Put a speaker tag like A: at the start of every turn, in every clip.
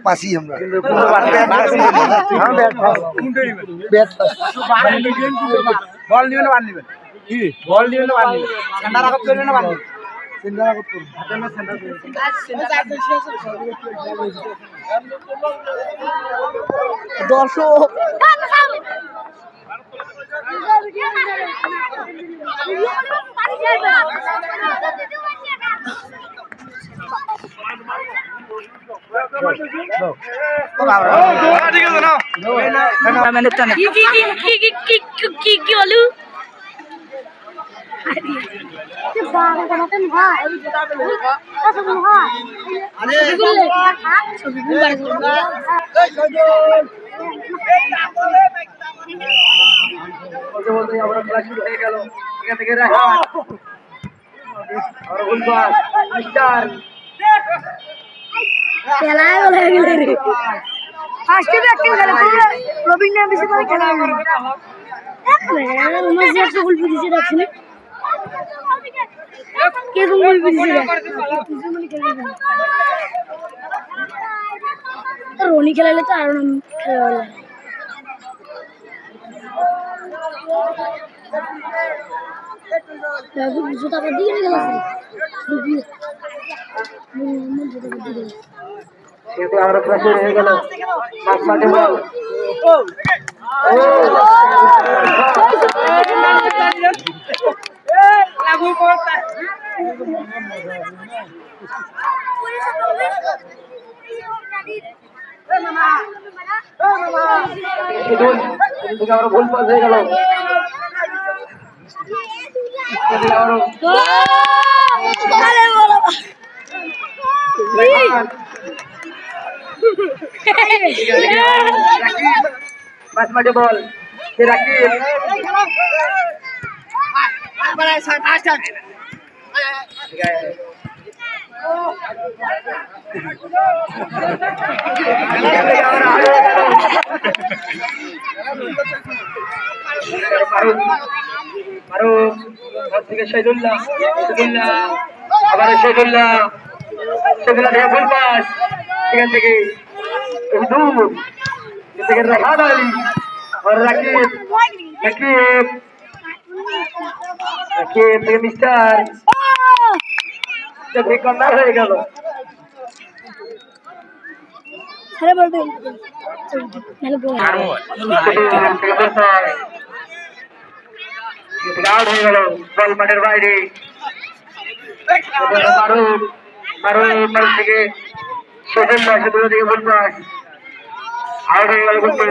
A: পাশি আমরা বল দিবেন বান দিবেন বল দিবেন বান দিবেন সেন্টার আঘাত করবেন না বান দিবেন সেন্টার আঘাত করবেন দর্শক
B: রনি খেলালে তো আরো জুতা করে দিয়ে গেল
A: আমরা ক্লাসে হয়ে গেল আমরা ভুল পাস হয়ে গেল বাস মাঠে বল রাকিব থেকে শহীদুল্লাহ আবার শহীদুল্লাহ থেকে ফুল পাস সেখান থেকে রাহান আলী আর রাকিব থেকে মিস্টার কর্নার হয়ে গেল আউট হয়ে গেল বল মাঠের বাইরে মারুফ থেকে শহীদুল্লাহ থেকে ফুল পাস আউট হয়ে গেল কিন্তু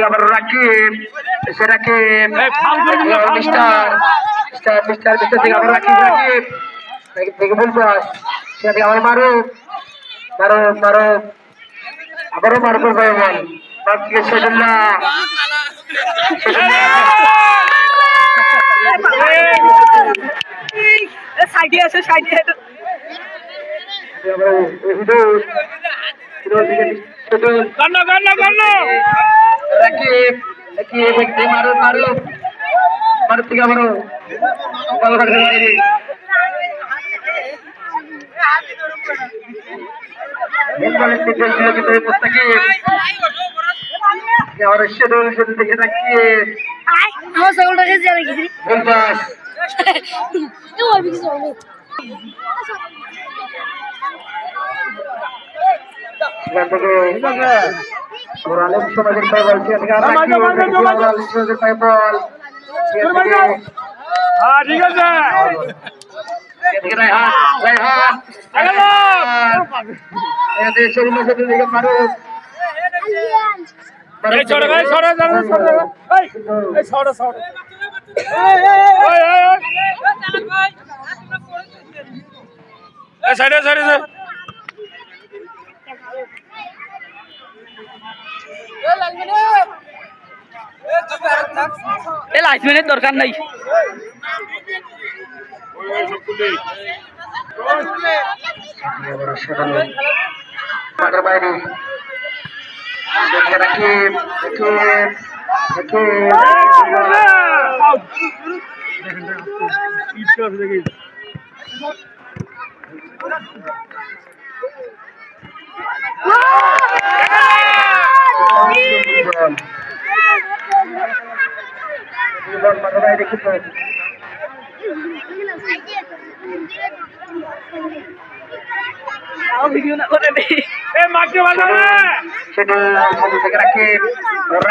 A: আবার রাকিব মিস্টার থেকে আবার রাকিব থেকে ফুল পাস সেটা থেকে আবার মারুফ আবারও মারুফের ভাই বল থেকে শহীদুল্লাহ সাইডে আছে সাইডে মারুফ থেকে আবারও সেদুল থেকে রাকিব
B: আমার ছাগলটাকে যা রেখেছি
A: ফুল পাস আলিম সমাজের পায়ে বল আলিম সমাজের পায়ে বল ঠিক আছে লাইসমেন্টের দরকার নাই
C: মাঠের বাইরে রাকিব মাঠের বাইরে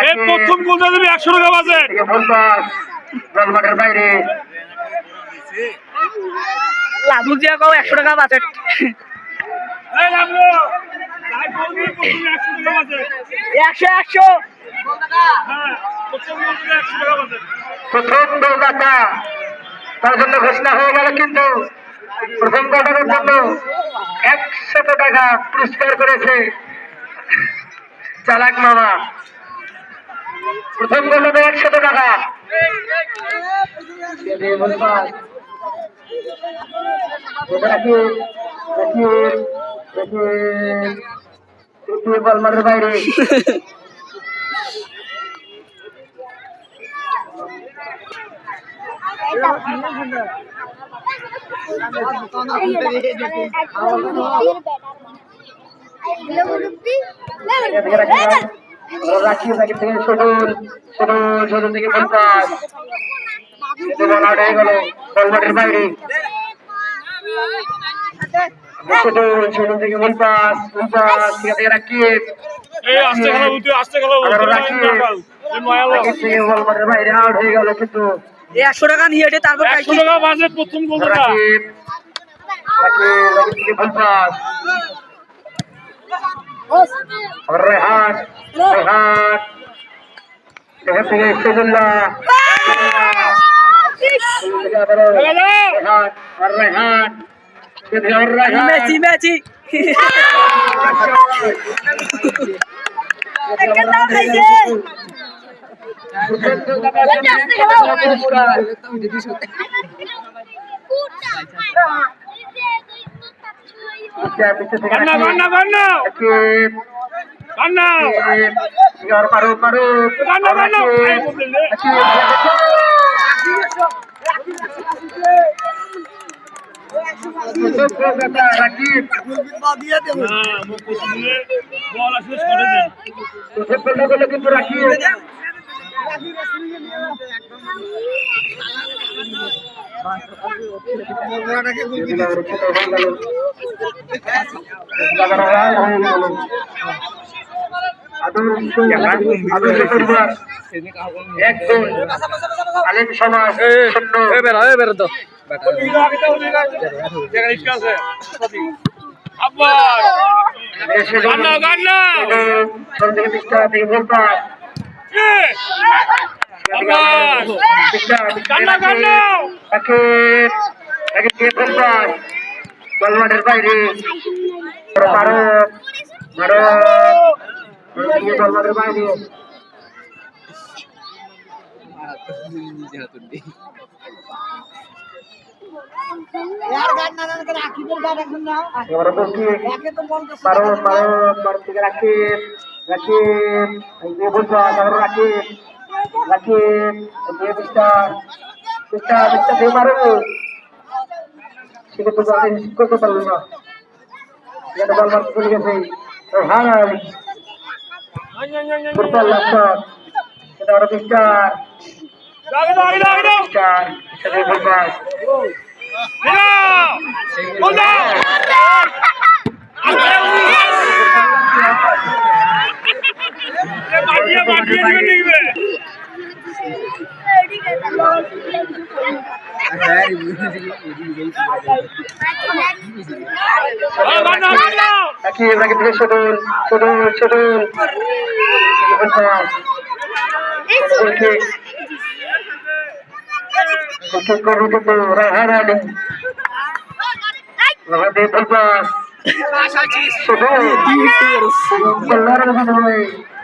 C: কিন্তু
D: প্রথম গোলটা দেবে 100 টাকা বাজে
C: মাঠের বাইরে
A: লাভুক দিয়া কও 100 টাকা বাজেট
D: এই লাগলো তাই বলবি প্রথম 100 টাকা বাজে
A: 100
D: হ্যাঁ প্রথম গোলটা 100 টাকা বাজে
C: প্রথম গোলদাতা তার জন্য ঘোষণা হয়ে গেল কিন্তু প্রথম গোলের জন্য 100 টাকা পুরস্কার করেছে চালাক মামা প্রথম গোলে 100 টাকা বলমারের বাইরে রাখি থেকে ছোট থেকে পঞ্চাশ বল আউট হয়ে গেল বলমারের বাইরে ছোট থেকে পঞ্চাশ থেকে রাকিব
D: এই আস্তে খেলা
C: বলমারের বাইরে আউট হয়ে গেল কিন্তু
A: 100 টাকা নিয়ে এটে তারপর
D: 100 টাকা বাজে প্রথম গোলটা
C: রাকিব থেকে পঞ্চাশ রেহান এখান থেকে ইস্তেজুল্লাহ রেহান
A: মেসি
C: রাকিব
D: বল আসলে ছড়ে দেন
C: কিন্তু রাকিব আলিম সমাজ
A: বেরো
C: বলমানের বাইরে বলমানের বাইরে এবারে বলছি বারো থেকে রাকিব দিয়ে মারো সেক্ষেত্রে করতে পারলো না বল মারতে চলে গেছে এটা আরো বিস্তার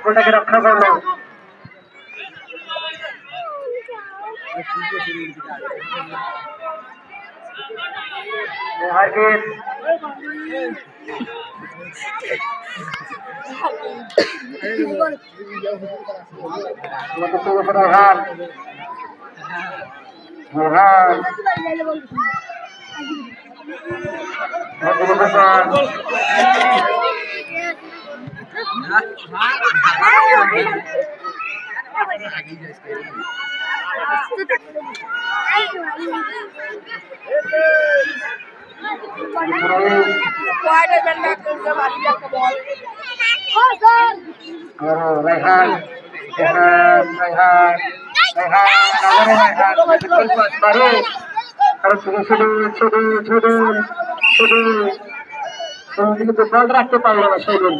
C: ওটাকে রক্ষা করলো হারকিন রায়হান বল রাখতে পারলো না শহীদুল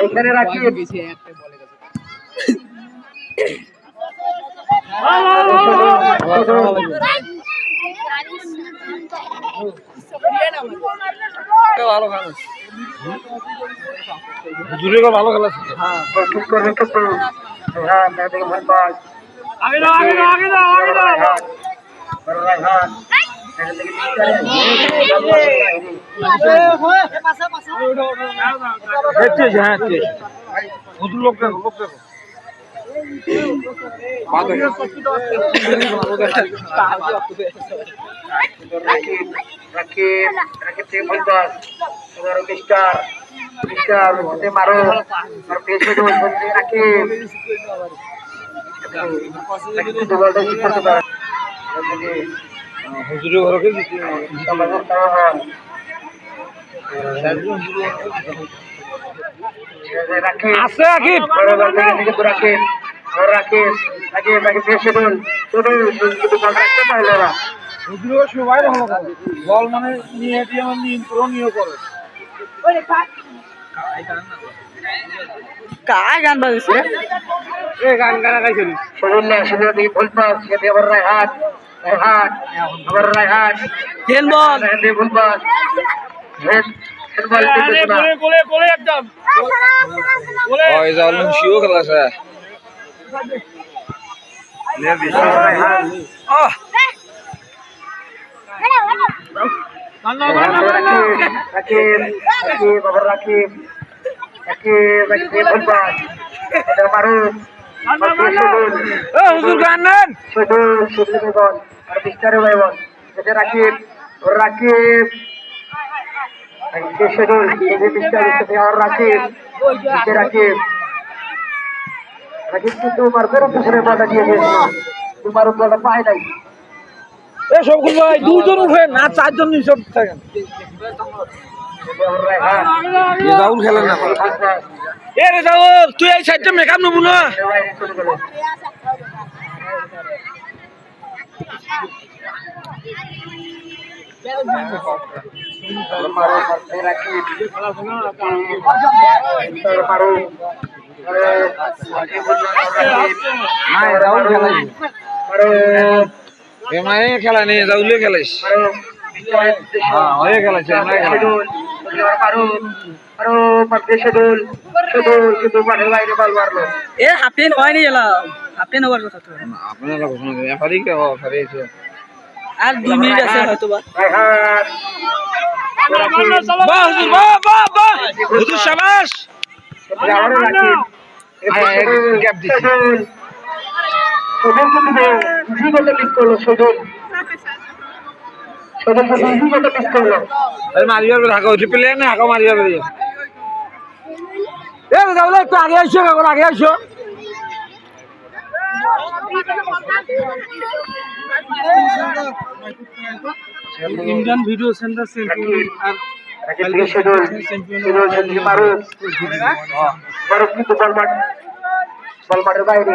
C: এখানে রাখি
A: ভালো খেলা
C: করবে কিন্তু হ্যাঁ মেয়েদের ভয় পায়
D: আগে দাও আগে দাও আগে দাও আগে দাও
C: রায়হান মারো
A: আছে আকিব সবাই বল মানে নিয়ে দিয়ে আমার নিয়ন্ত্রণীয় করে কায় গান বাজছে এ গান গানা গাইছিলি
C: ভুল পাস সেটি আবার রায়হান আবার রায়হান
A: খেল বল
C: ভুল পাস
D: গোলে গোলে একদম গোলে
A: ওই জাউলন শিও খেলাছে আহ হুজুর গান নেন
C: আর বিস্তারে ভাইবন যেটা রাকিব রাকিব তোমার বেরোতে ছেড়ে বলটা দিয়ে দিয়েছিল তোমার বলটা পায় নাই
A: সব ভাই দুজন উঠে না চারজন নিচে থাকেন রাহুল খেলেন না এ রে রাহুল তুই এই সাইডটা মেকআপ নেবো না রাহুল খেলাই খেলা নেই রাহুলে খেলাইস হ্যাঁ হয়ে খেলাইছে
E: হাফেন হয়নি হাফেন হওয়ার কথা তো
A: আপনারা ঘোষণা করেন এফআরই কে এফআরই
E: আর 2 মিনিট আছে হয়তো বা
A: বাহ হুজুর বাহ বাহ বাহ হুজুর শাবাশ গ্যাপ দিছি মারিবার ঢাকা হচ্ছে প্লেয়ার না ঢাকা মারিবার একটু আগে আসছো আগে আসো ইন্ডিয়ান ভিডিও সেন্টার
C: মারুফ কিন্তু বল মাঠের বাইরে।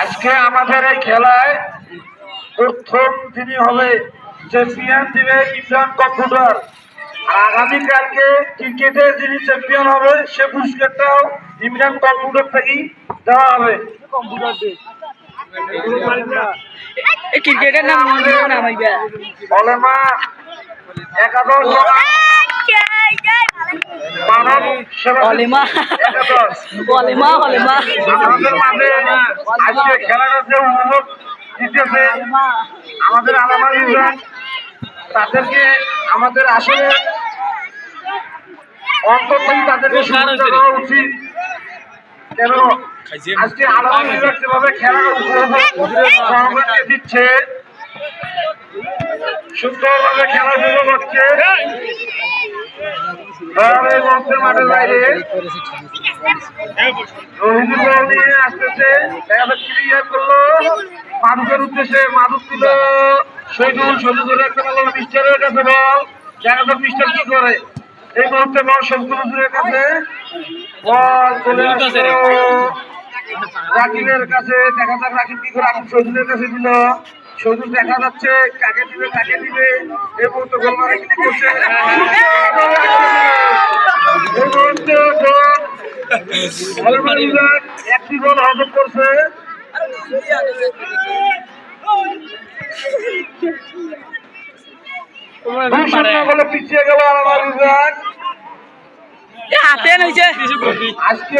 C: আজকে আমাদের এই খেলায় প্রথম যিনি হবে চ্যাম্পিয়ন দিবে ইমরান কম্পিউটার। আগামীকালকে ক্রিকেটের যিনি চ্যাম্পিয়ন হবে সে পুরস্কারটাও ইমরান কম্পিউটার থেকেই দেওয়া হবে।
E: এই ক্রিকেটের নাম নামাইবে
C: অলেমা একাদশ মানব সেবা
E: অলেমা
C: একাদশ
E: অলেমা অলেমা
C: আমাদের মাঝে আজকে খেলাটা যে উপভোগ দিতেছে আমাদের আলামা বিভাগ, তাদেরকে আমাদের আসলে অন্ততই তাদেরকে শুভেচ্ছা দেওয়া উচিত। কেন আজকে আলামা বিভাগ যেভাবে খেলাটা উপভোগ সহযোগিতা দিচ্ছে, সুন্দরভাবে খেলা উপভোগ হচ্ছে, মাঠের বাইরে নিয়ে আসতেছে, ক্লিয়ার করলো মাদুকের উদ্দেশ্যে, মাদুক দিল শহীদুল একটা বল মিস্টারের কাছে, বল দেখা যাক মিস্টার কি করে। এই মুহূর্তে বল শহীদুলের কাছে, বল চলে আসলো রাকিবের কাছে, দেখা যাক রাকিব কি করে। রাকিব শহীদুলের কাছে দিল, শহীদুল দেখা যাচ্ছে কাকে দিবে কাকে দিবে। এই মুহূর্তে গোল মারা ক্লিক করছে, এই মুহূর্তে একটি গোল হজম করছে। বলে পিছিয়ে গেল আলাদা বিভাগ।
E: হাতে নইছে
C: আজকে